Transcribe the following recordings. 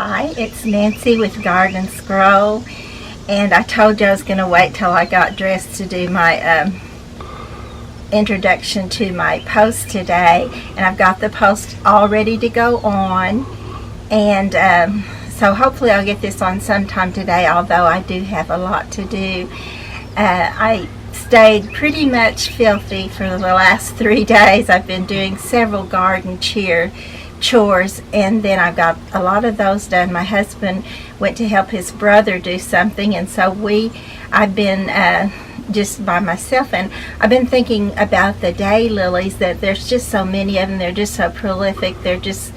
Hi, it's Nancy with Gardens Grow, and I told you I was going to wait till I got dressed to do my introduction to my post today, and I've got the post all ready to go on, and so hopefully I'll get this on sometime today, although I do have a lot to do. I stayed pretty much filthy for the last 3 days. I've been doing several garden chores, and then I got a lot of those done. My husband went to help his brother do something, and so I've been just by myself, and I've been thinking about the daylilies, that there's just so many of them. They're just so prolific. They're just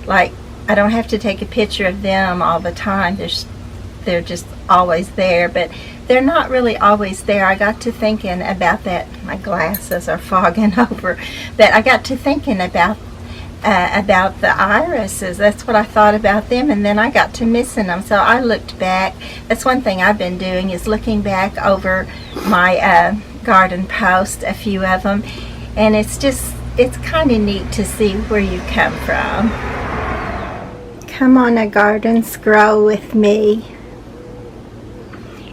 like, I don't have to take a picture of them all the time. They're just always there, but they're not really always there. I got to thinking about that. My glasses are fogging over, but I got to thinking about the irises. That's what I thought about them, and then I got to missing them. So I looked back. That's one thing I've been doing, is looking back over my garden posts, a few of them, and it's kind of neat to see where you come from. Come on a Gardens Grow with me.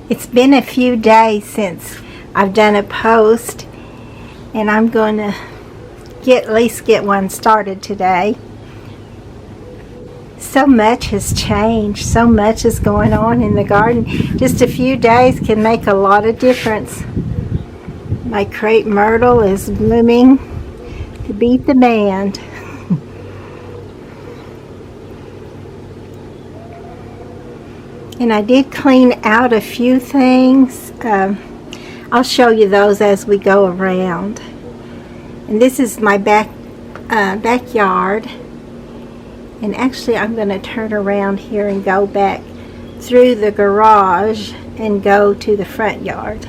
It's been a few days since I've done a post, and I'm going to at least get one started today. So much has changed. So much is going on in the garden. Just a few days can make a lot of difference. My crepe myrtle is blooming to beat the band. And I did clean out a few things. I'll show you those as we go around. And this is my backyard, and actually I'm going to turn around here and go back through the garage and go to the front yard.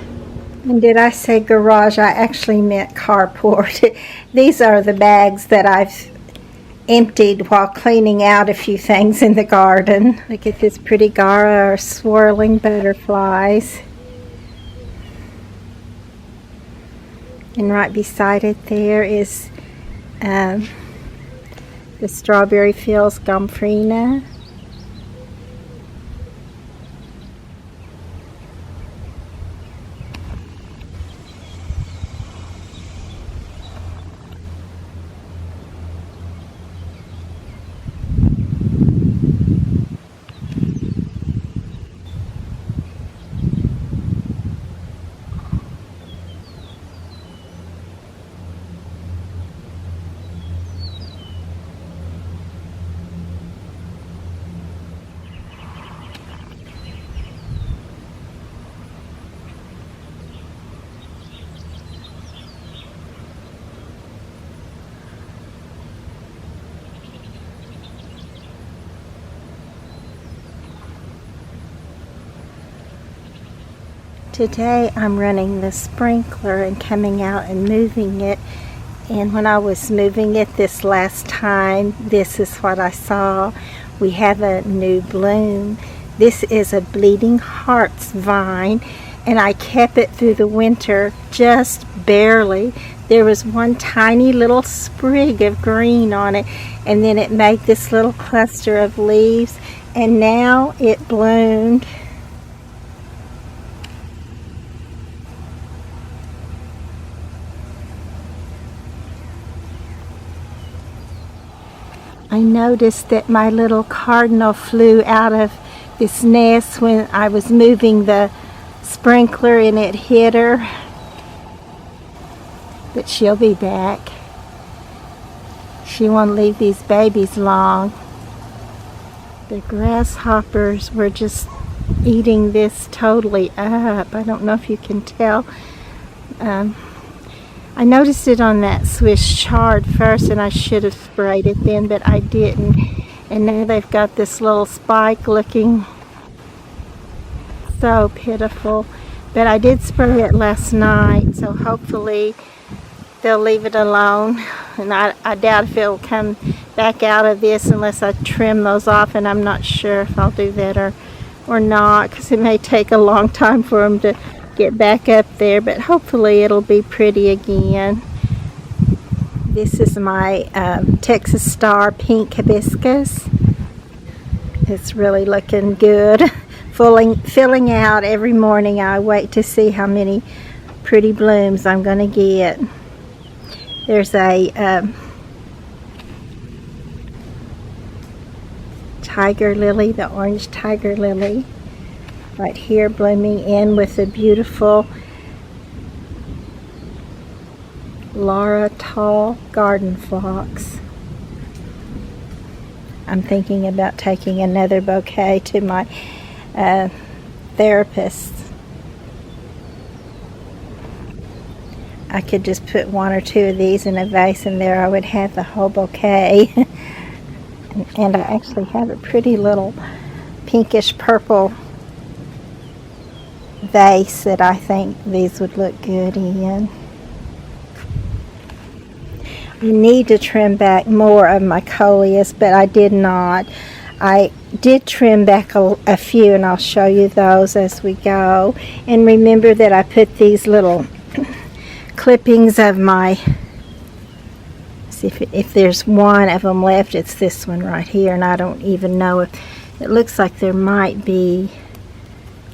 And did I say garage? I actually meant carport. These are the bags that I've emptied while cleaning out a few things in the garden. Look at this pretty Gaura, or swirling butterflies. And right beside it there is the Strawberry Fields Gomphrena. Today I'm running the sprinkler and coming out and moving it, and when I was moving it this last time, this is what I saw. We have a new bloom. This is a Bleeding Hearts vine, and I kept it through the winter just barely. There was one tiny little sprig of green on it, and then it made this little cluster of leaves, and now it bloomed. I noticed that my little cardinal flew out of this nest when I was moving the sprinkler, and it hit her. But she'll be back. She won't leave these babies long. The grasshoppers were just eating this totally up. I don't know if you can tell. I noticed it on that Swiss chard first, and I should have sprayed it then, but I didn't. And now they've got this little spike looking so pitiful. But I did spray it last night, so hopefully they'll leave it alone. And I doubt if it'll come back out of this unless I trim those off, and I'm not sure if I'll do that or not, because it may take a long time for them to get back up there, but hopefully it'll be pretty again. This is my Texas Star pink hibiscus. It's really looking good. Filling out every morning. I wait to see how many pretty blooms I'm going to get. There's a tiger lily, the orange tiger lily, right here blooming in with the beautiful Laura Tall garden phlox. I'm thinking about taking another bouquet to my therapist. I could just put one or two of these in a vase and there I would have the whole bouquet. And I actually have a pretty little pinkish purple vase that I think these would look good in. I need to trim back more of my coleus, but I did not. I did trim back a few, and I'll show you those as we go. And remember that I put these little clippings of my, see if there's one of them left, it's this one right here, and I don't even know if, it looks like there might be,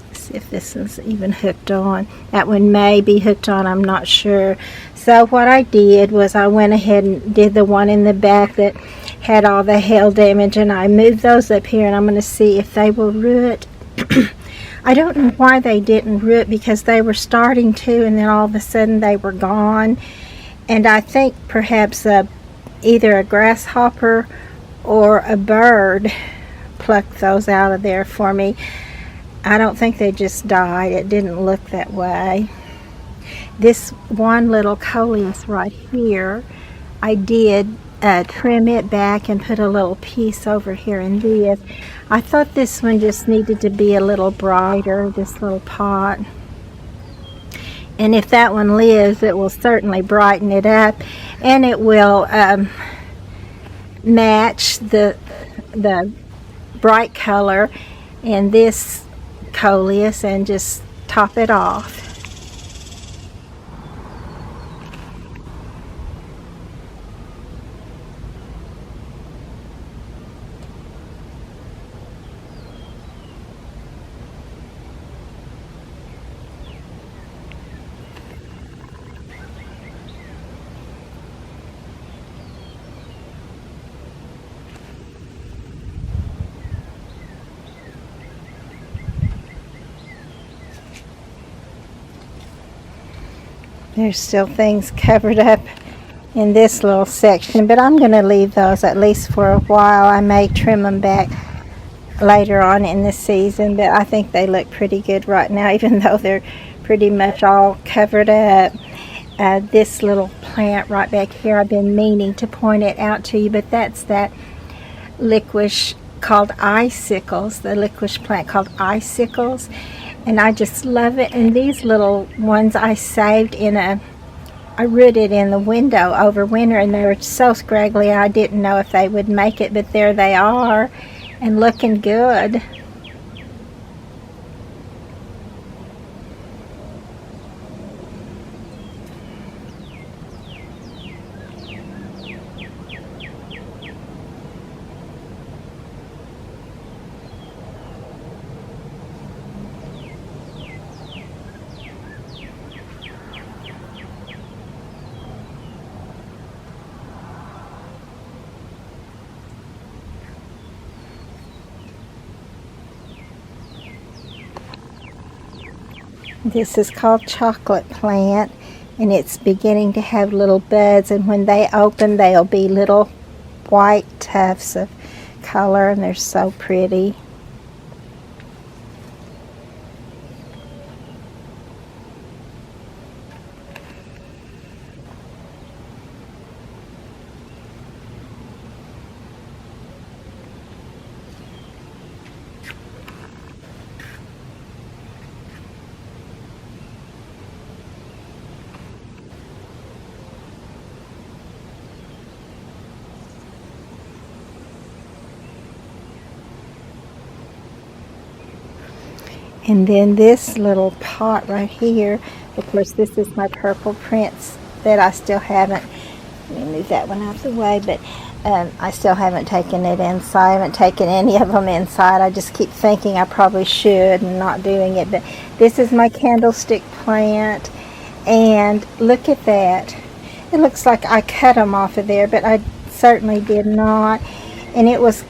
let's see if this is even hooked on. That one may be hooked on, I'm not sure. So what I did was I went ahead and did the one in the back that had all the hail damage, and I moved those up here, and I'm going to see if they will root. I don't know why they didn't root, because they were starting to, and then all of a sudden they were gone. And I think perhaps either a grasshopper or a bird plucked those out of there for me. I don't think they just died. It didn't look that way. This one little coleus right here, I did trim it back and put a little piece over here in this. I thought this one just needed to be a little brighter, this little pot. And if that one lives, it will certainly brighten it up, and it will match the bright color in this coleus and just top it off. There's still things covered up in this little section, but I'm going to leave those at least for a while. I may trim them back later on in the season, but I think they look pretty good right now, even though they're pretty much all covered up. This little plant right back here, I've been meaning to point it out to you, but that's that licorice called icicles, the licorice plant called icicles. And I just love it. And these little ones I saved I rooted in the window over winter, and they were so scraggly I didn't know if they would make it, but there they are and looking good. This is called chocolate plant, and it's beginning to have little buds, and when they open they'll be little white tufts of color, and they're so pretty. And then this little pot right here, of course this is my purple prince that I still haven't, let me move that one out of the way, but And I still haven't taken it inside. I haven't taken any of them inside. I just keep thinking I probably should and not doing it. But this is my candlestick plant. And look at that. It looks like I cut them off of there, but I certainly did not. And it was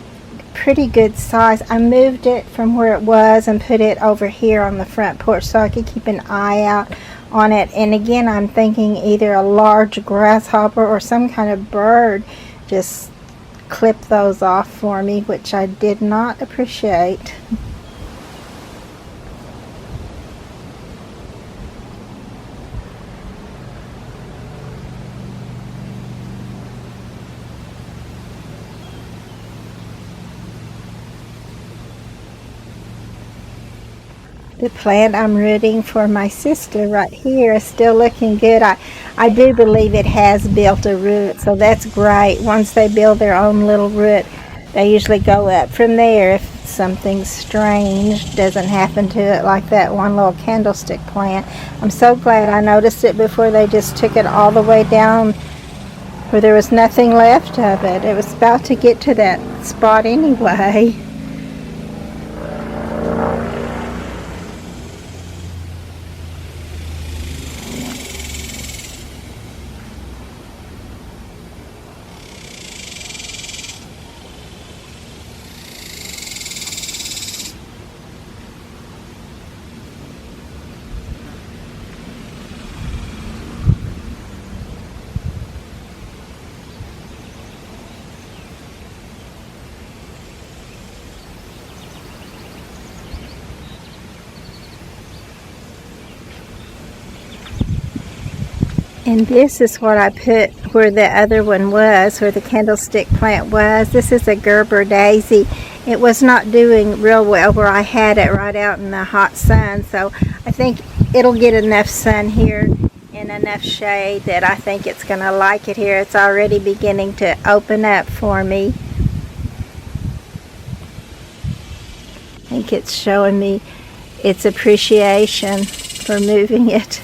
pretty good size. I moved it from where it was and put it over here on the front porch so I could keep an eye out on it. And again, I'm thinking either a large grasshopper or some kind of bird just clipped those off for me, which I did not appreciate. The plant I'm rooting for my sister right here is still looking good. I do believe it has built a root, so that's great. Once they build their own little root, they usually go up from there if something strange doesn't happen to it, like that one little candlestick plant. I'm so glad I noticed it before they just took it all the way down where there was nothing left of it. It was about to get to that spot anyway. And this is what I put where the other one was, where the candlestick plant was. This is a Gerber daisy. It was not doing real well where I had it right out in the hot sun, so I think it'll get enough sun here and enough shade that I think it's going to like it here. It's already beginning to open up for me. I think it's showing me its appreciation for moving it.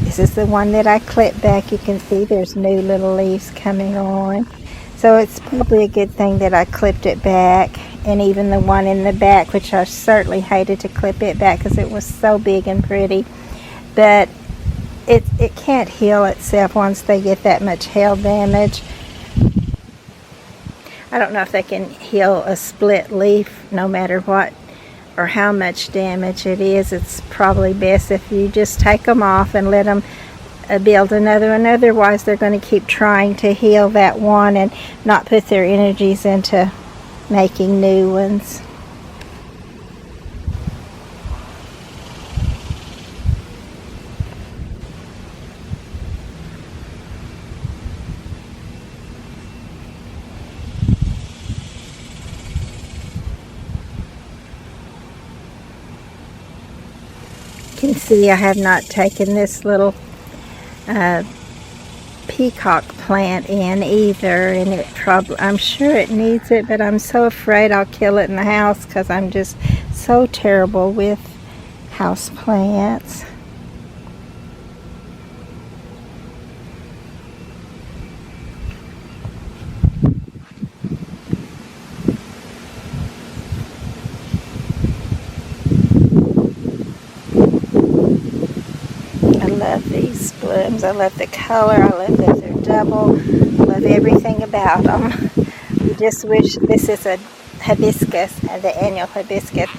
This is the one that I clipped back. You can see there's new little leaves coming on. So it's probably a good thing that I clipped it back. And even the one in the back, which I certainly hated to clip it back because it was so big and pretty. But it can't heal itself once they get that much hail damage. I don't know if they can heal a split leaf no matter what or how much damage it is. It's probably best if you just take them off and let them build another one. Otherwise they're going to keep trying to heal that one and not put their energies into making new ones. You can see I have not taken this little peacock plant in either, and I'm sure it needs it, but I'm so afraid I'll kill it in the house because I'm just so terrible with house plants. I love these blooms. I love the color. I love that they're double. I love everything about them. I just wish this is a hibiscus, the annual hibiscus.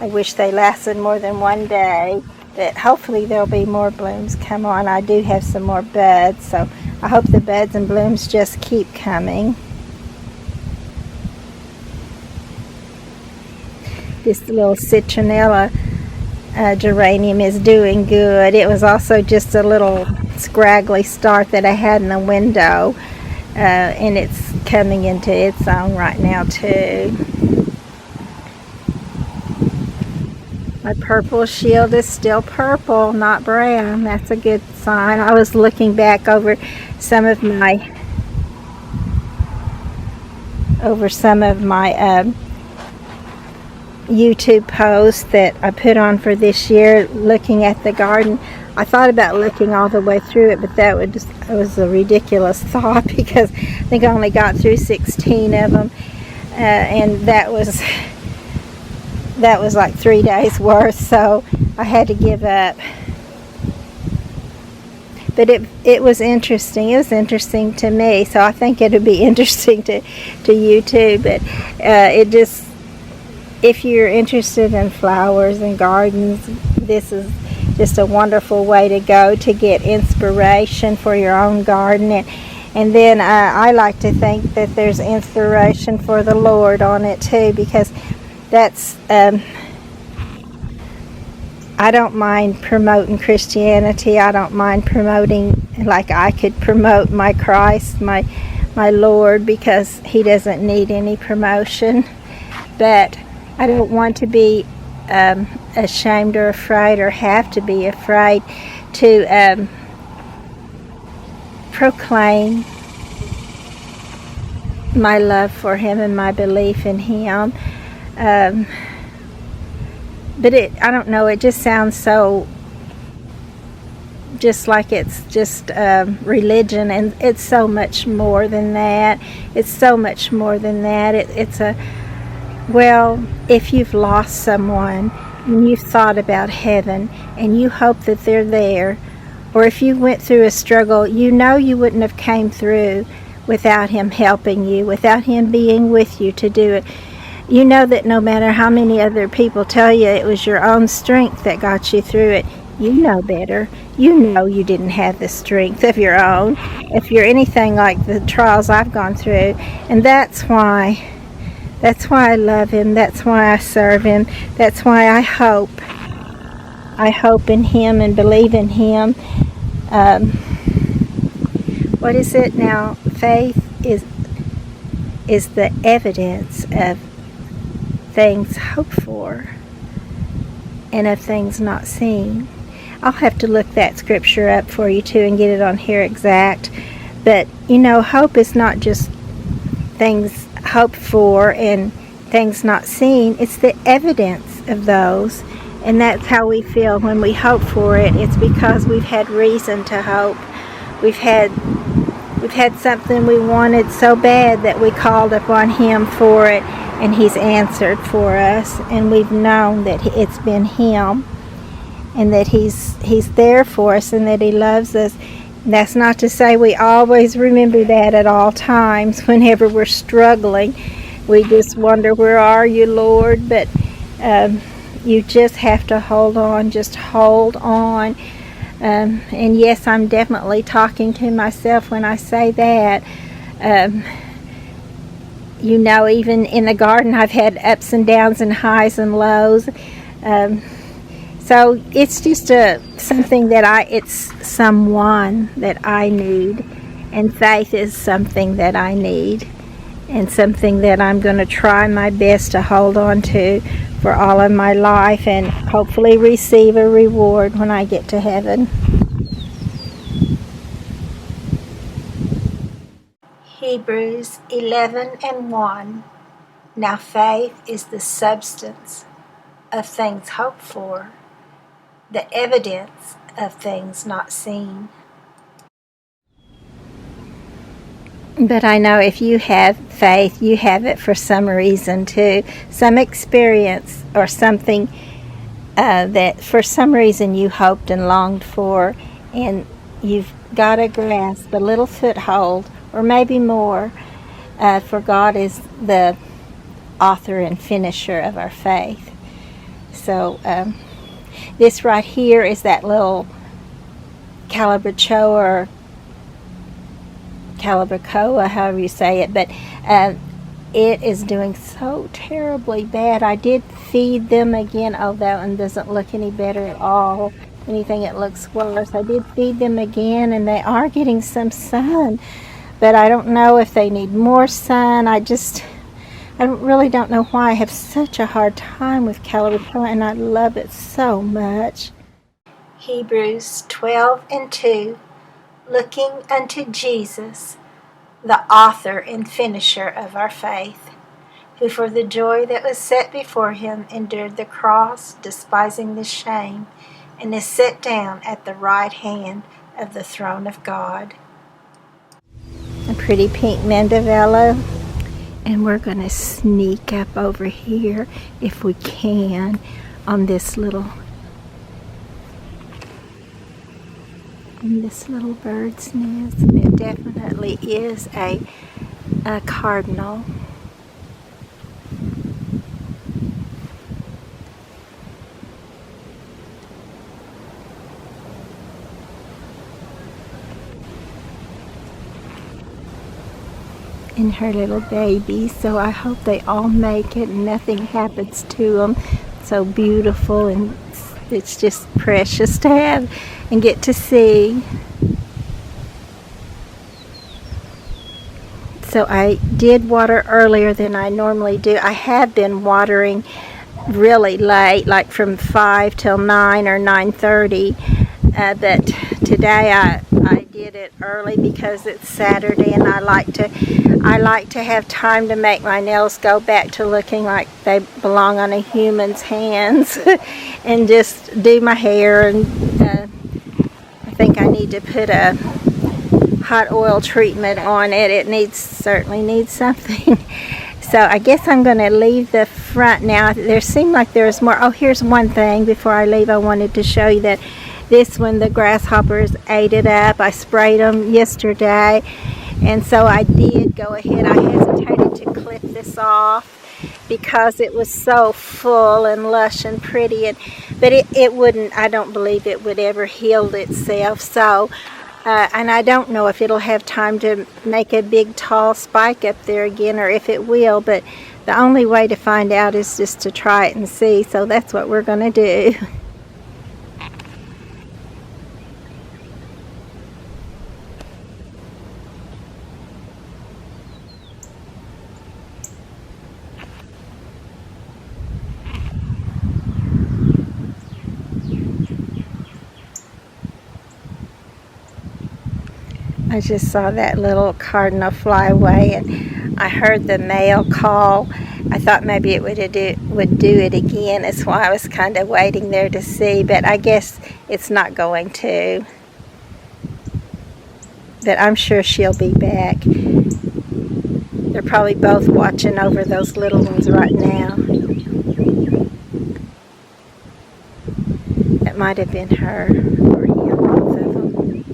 I wish they lasted more than one day, but hopefully there'll be more blooms come on. I do have some more buds, so I hope the buds and blooms just keep coming. This little citronella geranium is doing good. It was also just a little scraggly start that I had in the window, and it's coming into its own right now too. My purple shield is still purple, not brown. That's a good sign. I was looking back over some of my YouTube post that I put on for this year, looking at the garden. I thought about looking all the way through it, but it was a ridiculous thought because I think I only got through 16 of them, and that was like 3 days worth, so I had to give up. But it was interesting. It was interesting to me, so I think it would be interesting to you too. But if you're interested in flowers and gardens, this is just a wonderful way to go to get inspiration for your own garden. And then I like to think that there's inspiration for the Lord on it too, because that's I don't mind promoting Christianity. I don't mind promoting, like I could promote my Christ, my Lord, because he doesn't need any promotion. But I don't want to be ashamed or afraid, or have to be afraid to proclaim my love for him and my belief in him. But I don't know, it just sounds so, just like it's just religion, and it's so much more than that. It's so much more than that. Well, if you've lost someone and you've thought about heaven and you hope that they're there, or if you went through a struggle, you know you wouldn't have came through without him helping you, without him being with you to do it. You know that no matter how many other people tell you it was your own strength that got you through it, you know better. You know you didn't have the strength of your own if you're anything like the trials I've gone through. And that's why I love him. That's why I serve him. That's why I hope. I hope in him and believe in him. What is it now? Faith is the evidence of things hoped for and of things not seen. I'll have to look that scripture up for you too and get it on here exact. But hope is not just things hoped for and things not seen. It's the evidence of those, and that's how we feel when we hope for it. It's because we've had reason to hope. We've had something we wanted so bad that we called upon him for it, and he's answered for us, and we've known that it's been him, and that he's there for us, and that he loves us. And that's not to say we always remember that at all times. Whenever we're struggling, we just wonder, where are you, Lord? But you just have to hold on. Just hold on. And yes, I'm definitely talking to myself when I say that. Even in the garden, I've had ups and downs and highs and lows. So it's just something that it's someone that I need. And faith is something that I need. And something that I'm going to try my best to hold on to for all of my life, and hopefully receive a reward when I get to heaven. Hebrews 11:1. Now faith is the substance of things hoped for, the evidence of things not seen. But I know if you have faith, you have it for some reason too, some experience or something that for some reason you hoped and longed for, and you've got a grasp, a little foothold, or maybe more, for God is the author and finisher of our faith. So this right here is that little calabacoa, however you say it, but it is doing so terribly bad. I did feed them again. Oh, that one doesn't look any better at all. Anything, it looks worse. I did feed them again, and they are getting some sun, but I don't know if they need more sun. I really don't know why I have such a hard time with calabacoa, and I love it so much. Hebrews 12:2. Looking unto Jesus, the author and finisher of our faith, who for the joy that was set before him endured the cross, despising the shame, and is set down at the right hand of the throne of God. A pretty pink Mandevilla. And we're going to sneak up over here, if we can, on this little bird's nest. And it definitely is a cardinal. And her little baby, so I hope they all make it and nothing happens to them. So beautiful, and it's just precious to have and get to see. So I did water earlier than I normally do. I have been watering really late, like from 5 till 9 or 9:30, but today I did it early because it's Saturday, and I like to have time to make my nails go back to looking like they belong on a human's hands and just do my hair. And I think I need to put a hot oil treatment on it. It certainly needs something. So I guess I'm going to leave the front now. There seemed like there was more. Oh, here's one thing before I leave. I wanted to show you that this one, the grasshoppers ate it up. I sprayed them yesterday, and so I did go ahead. I hesitated to clip this off because it was so full and lush and pretty, but it wouldn't, I don't believe it would ever heal itself. So and I don't know if it'll have time to make a big tall spike up there again, or if it will, but the only way to find out is just to try it and see. So that's what we're going to do. I just saw that little cardinal fly away, and I heard the male call. I thought maybe it would do it again. That's why I was kind of waiting there to see, but I guess it's not going to. But I'm sure she'll be back. They're probably both watching over those little ones right now. That might have been her or him, both of them.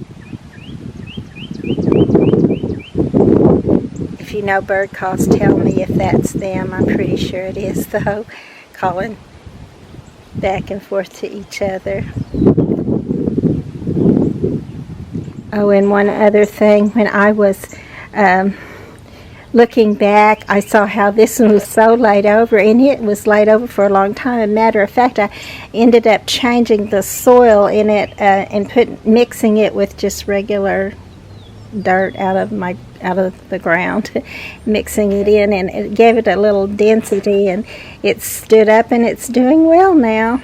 If you know bird calls, tell me if that's them. I'm pretty sure it is, though, calling back and forth to each other. Oh, and one other thing, when I was looking back, I saw how this one was so laid over, and it was laid over for a long time. As a matter of fact, I ended up changing the soil in it and mixing it with just regular dirt out of the ground, mixing it in, and it gave it a little density, and it stood up, and it's doing well now.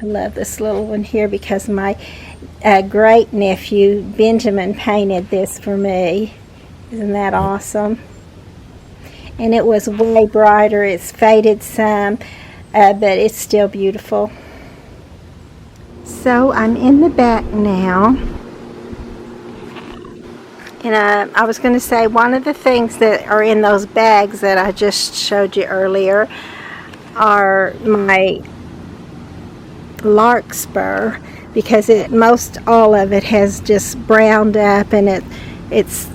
I love this little one here because my great nephew Benjamin painted this for me. Isn't that awesome? And it was way brighter. It's faded some, but it's still beautiful. So I'm in the back now. And I was going to say, one of the things that are in those bags that I just showed you earlier are my larkspur, because most all of it has just browned up, and it's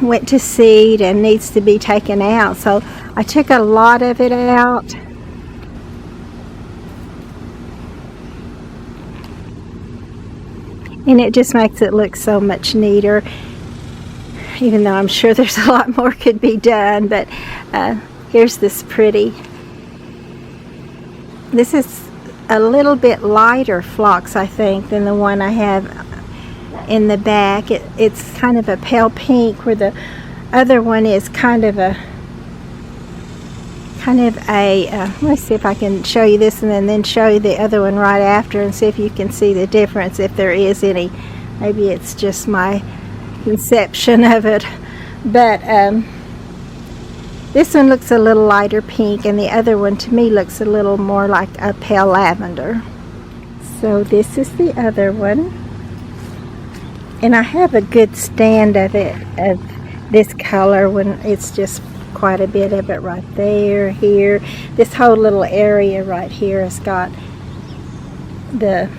went to seed and needs to be taken out. So I took a lot of it out. And it just makes it look so much neater, even though I'm sure there's a lot more could be done. But here's this pretty. This is a little bit lighter phlox, I think, than the one I have in the back. It's kind of a pale pink, where the other one is kind of a let me see if I can show you this and then show you the other one right after, and see if you can see the difference, if there is any. Maybe it's just my conception of it, but This one looks a little lighter pink, and the other one to me looks a little more like a pale lavender. So this is the other one. And I have a good stand of it, of this color, when it's just quite a bit of it right there, here. This whole little area right here has got the,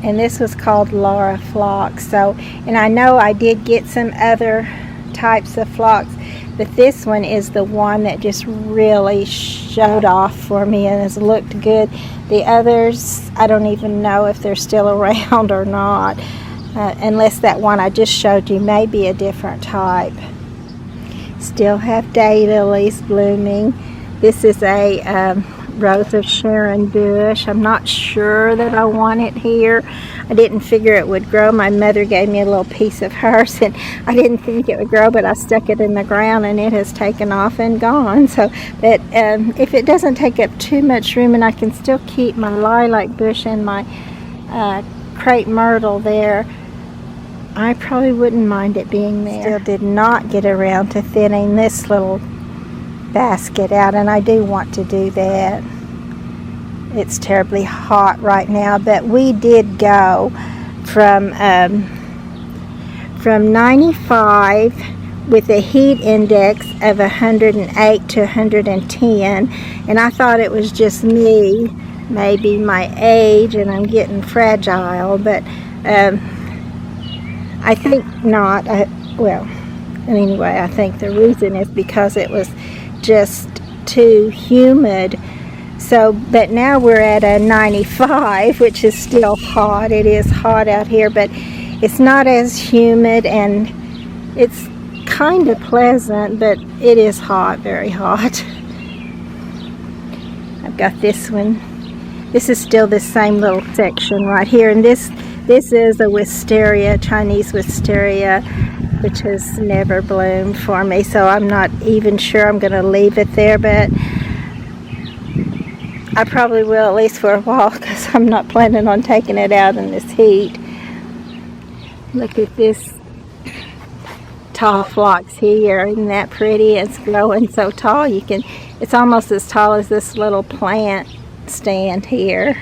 and this was called Laura Phlox. So, and I know I did get some other types of phlox, but this one is the one that just really showed off for me and has looked good. The others, I don't even know if they're still around or not, unless that one I just showed you may be a different type. Still have daylilies blooming. This is a Rose of Sharon bush. I'm not sure that I want it here. I didn't figure it would grow. My mother gave me a little piece of hers, and I didn't think it would grow, but I stuck it in the ground and it has taken off and gone. So that if it doesn't take up too much room, and I can still keep my lilac bush and my crepe myrtle there, I probably wouldn't mind it being there. Still did not get around to thinning this little basket out, and I do want to do that. It's terribly hot right now, but we did go from 95 with a heat index of 108 to 110, and I thought it was just me, maybe my age, and I'm getting fragile, but I think not. Well, anyway, I think the reason is because it was just too humid. So, but now we're at a 95, which is still hot. It is hot out here, but it's not as humid, and it's kind of pleasant, but it is hot, very hot. I've got this one. This is still the same little section right here, and this is a wisteria, Chinese wisteria, which has never bloomed for me, so I'm not even sure I'm going to leave it there, but I probably will, at least for a while, because I'm not planning on taking it out in this heat. Look at this tall phlox here. Isn't that pretty? It's growing so tall. It's almost as tall as this little plant stand here.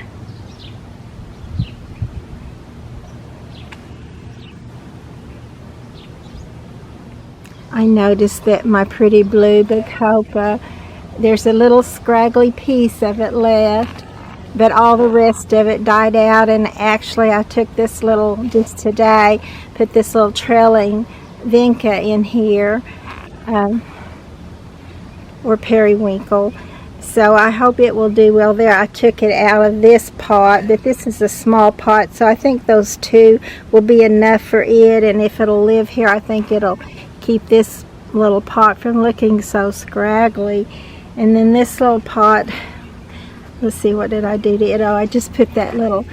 I noticed that my pretty blue bacopa, there's a little scraggly piece of it left, but all the rest of it died out, and actually I took this little, just today, put this little trailing vinca in here, or periwinkle. So I hope it will do well there. I took it out of this pot, but this is a small pot, so I think those two will be enough for it, and if it'll live here, I think it'll keep this little pot from looking so scraggly. And then this little pot, let's see, what did I do to it? Oh, I just put that little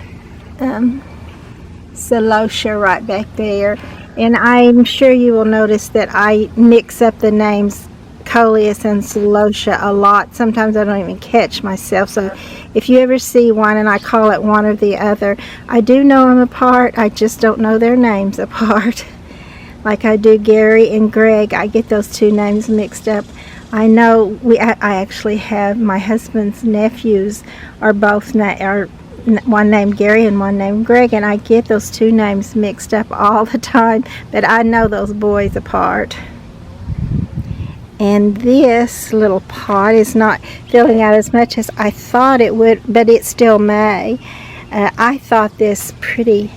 celosia right back there. And I'm sure you will notice that I mix up the names coleus and celosia a lot. Sometimes I don't even catch myself. So if you ever see one and I call it one or the other, I do know them apart. I just don't know their names apart. Like I do Gary and Greg. I get those two names mixed up. I know I actually have my husband's nephews are both one named Gary and one named Greg, and I get those two names mixed up all the time, but I know those boys apart. And this little pot is not filling out as much as I thought it would, but it still may. I thought this pretty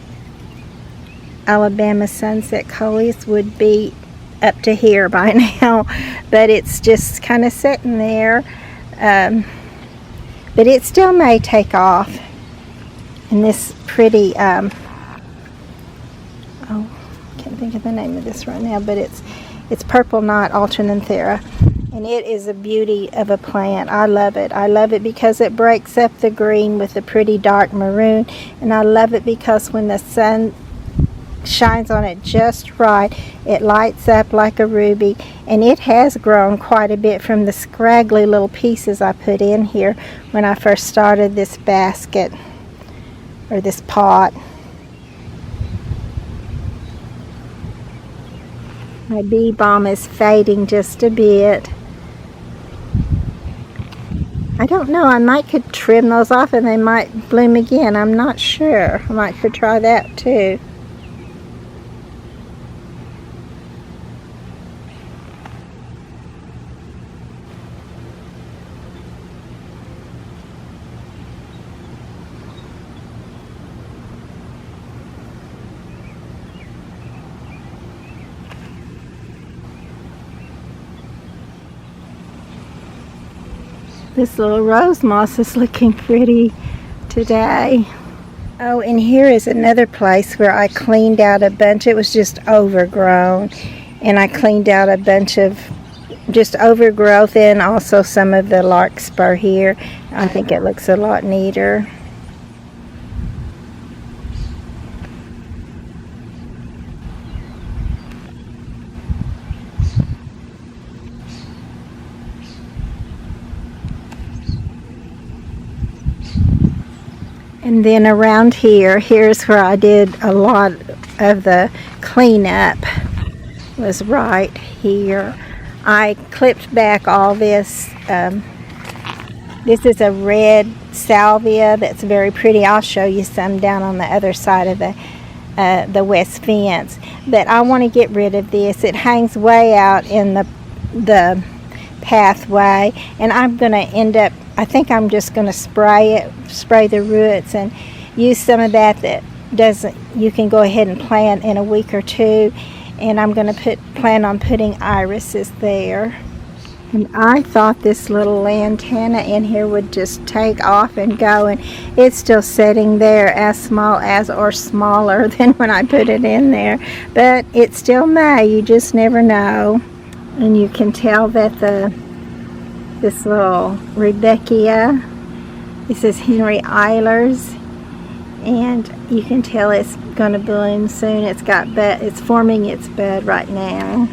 Alabama sunset coleus would be up to here by now, but it's just kind of sitting there, but it still may take off. And this pretty oh, can't think of the name of this right now, but it's Purple Knot Alternanthera, and it is a beauty of a plant. I love it. I love it because it breaks up the green with a pretty dark maroon, and I love it because when the sun shines on it just right, it lights up like a ruby, and it has grown quite a bit from the scraggly little pieces I put in here when I first started this basket, or this pot. My bee balm is fading just a bit. I don't know, I might could trim those off and they might bloom again. I'm not sure. I might could try that too. This little rose moss is looking pretty today. Oh, and here is another place where I cleaned out a bunch. It was just overgrown, and I cleaned out a bunch of just overgrowth and also some of the larkspur here. I think it looks a lot neater. And then around here, here's where I did a lot of the cleanup, was right here. I clipped back all this. This is a red salvia that's very pretty. I'll show you some down on the other side of the west fence. But I want to get rid of this. It hangs way out in the pathway, and I'm going to end up, I think I'm just going to spray the roots and use some of that doesn't, you can go ahead and plant in a week or two, and I'm going to plan on putting irises there. And I thought this little lantana in here would just take off and go, and it's still sitting there as small as or smaller than when I put it in there, but it still may, you just never know. And you can tell that this little Rudbeckia, this is Henry Eilers, and you can tell it's going to bloom soon. It's forming its bud right now.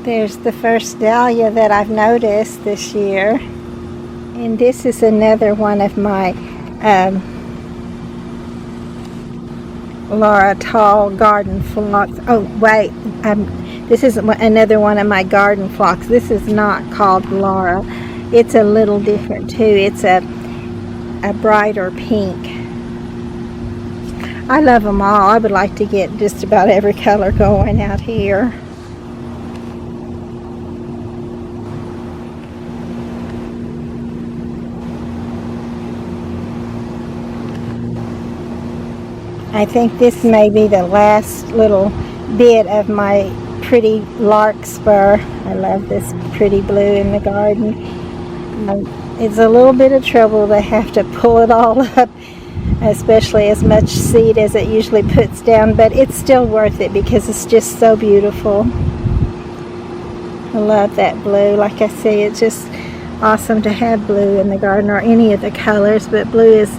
There's the first dahlia that I've noticed this year. And this is another one of my Laura Tall garden phlox. Oh wait, this is another one of my garden phlox. This is not called Laura. It's a little different too. It's a brighter pink. I love them all. I would like to get just about every color going out here. I think this may be the last little bit of my pretty larkspur. I love this pretty blue in the garden. It's a little bit of trouble to have to pull it all up, especially as much seed as it usually puts down, but it's still worth it because it's just so beautiful. I love that blue. Like I say, it's just awesome to have blue in the garden, or any of the colors, but blue is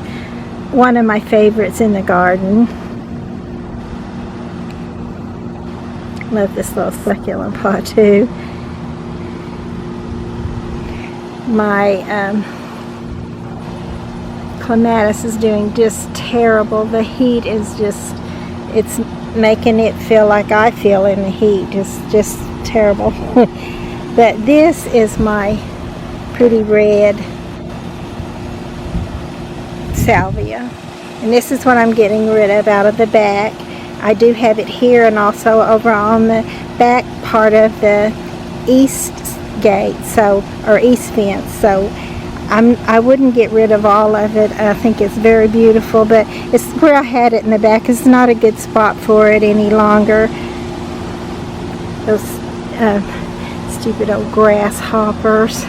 one of my favorites in the garden. Love this little succulent pot too. My clematis is doing just terrible. The heat is just, it's making it feel like I feel in the heat. Just terrible. But this is my pretty red salvia, and this is what I'm getting rid of out of the back. I do have it here and also over on the back part of the east gate, or east fence, so I wouldn't get rid of all of it. I think it's very beautiful, but it's where I had it in the back. It's not a good spot for it any longer. Those stupid old grasshoppers.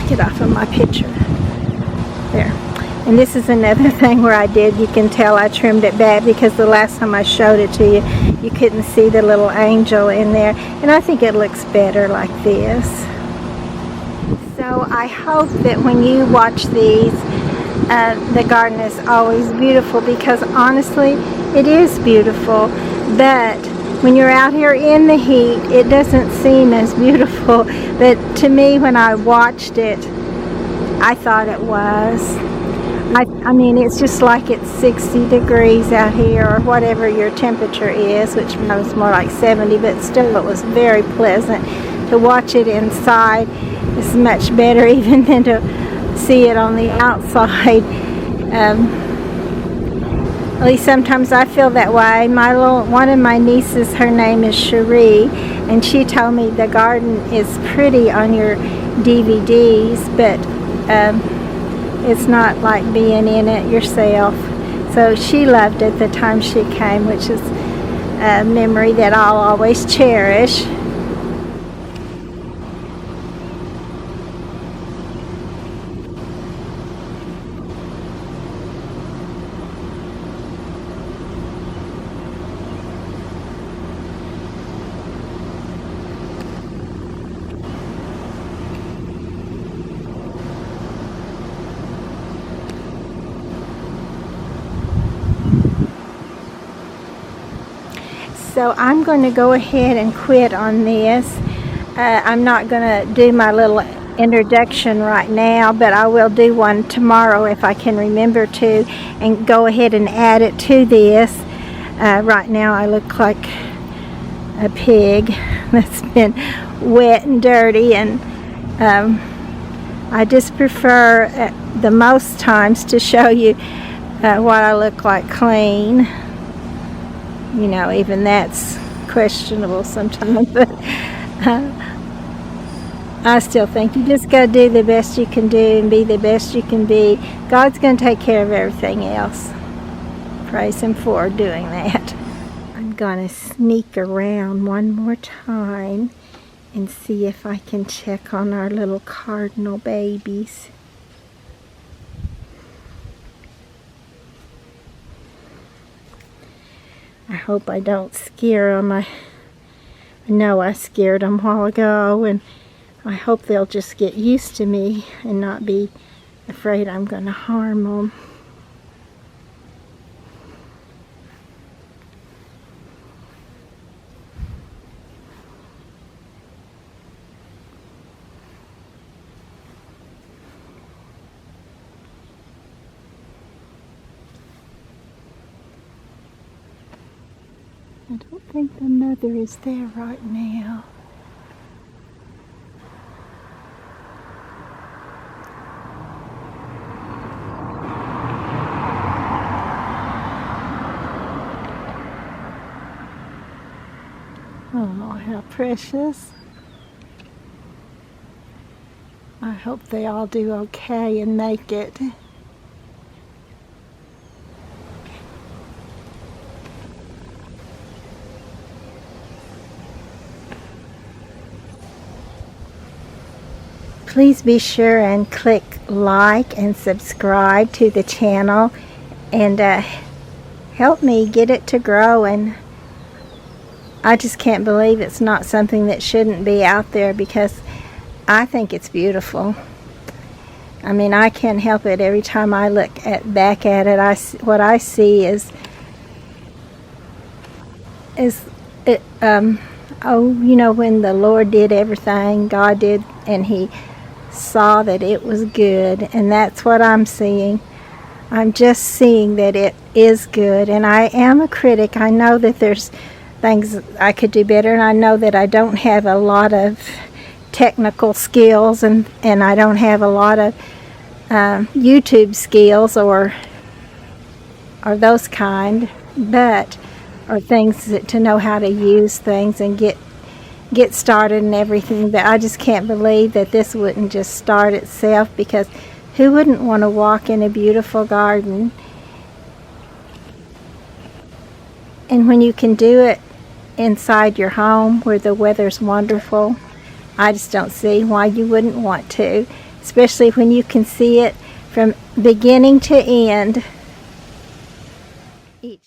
Get off of my picture. There. And this is another thing where you can tell I trimmed it back because the last time I showed it to you, you couldn't see the little angel in there. And I think it looks better like this. So I hope that when you watch these, the garden is always beautiful, because honestly, it is beautiful. But when you're out here in the heat, it doesn't seem as beautiful, but to me, when I watched it, I thought it was. I mean, it's just like it's 60 degrees out here, or whatever your temperature is, which was more like 70, but still it was very pleasant. To watch it inside is much better even than to see it on the outside. At least sometimes I feel that way. One of my nieces, her name is Cherie, and she told me the garden is pretty on your DVDs, but it's not like being in it yourself. So she loved it the time she came, which is a memory that I'll always cherish. So I'm going to go ahead and quit on this. I'm not going to do my little introduction right now, but I will do one tomorrow if I can remember to, and go ahead and add it to this. Right now I look like a pig that's been wet and dirty, and I just prefer the most times to show you what I look like clean. You know, even that's questionable sometimes, but I still think you just got to do the best you can do and be the best you can be. God's going to take care of everything else. Praise Him for doing that. I'm going to sneak around one more time and see if I can check on our little cardinal babies. I hope I don't scare them. I know I scared them a while ago, and I hope they'll just get used to me and not be afraid I'm going to harm them. I don't think the mother is there right now. Oh, how precious. I hope they all do okay and make it. Please be sure and click like and subscribe to the channel, and help me get it to grow. And I just can't believe it's not something that shouldn't be out there, because I think it's beautiful. I mean, I can't help it. Every time I look back at it, what I see is oh, you know, when the Lord did everything, God did, and He saw that it was good, and that's what I'm seeing. I'm just seeing that it is good, and I am a critic. I know that there's things I could do better, and I know that I don't have a lot of technical skills, and I don't have a lot of YouTube skills or those kind, but or things to know how to use things and get started and everything. But I just can't believe that this wouldn't just start itself, because who wouldn't want to walk in a beautiful garden? And when you can do it inside your home where the weather's wonderful, I just don't see why you wouldn't want to, especially when you can see it from beginning to end.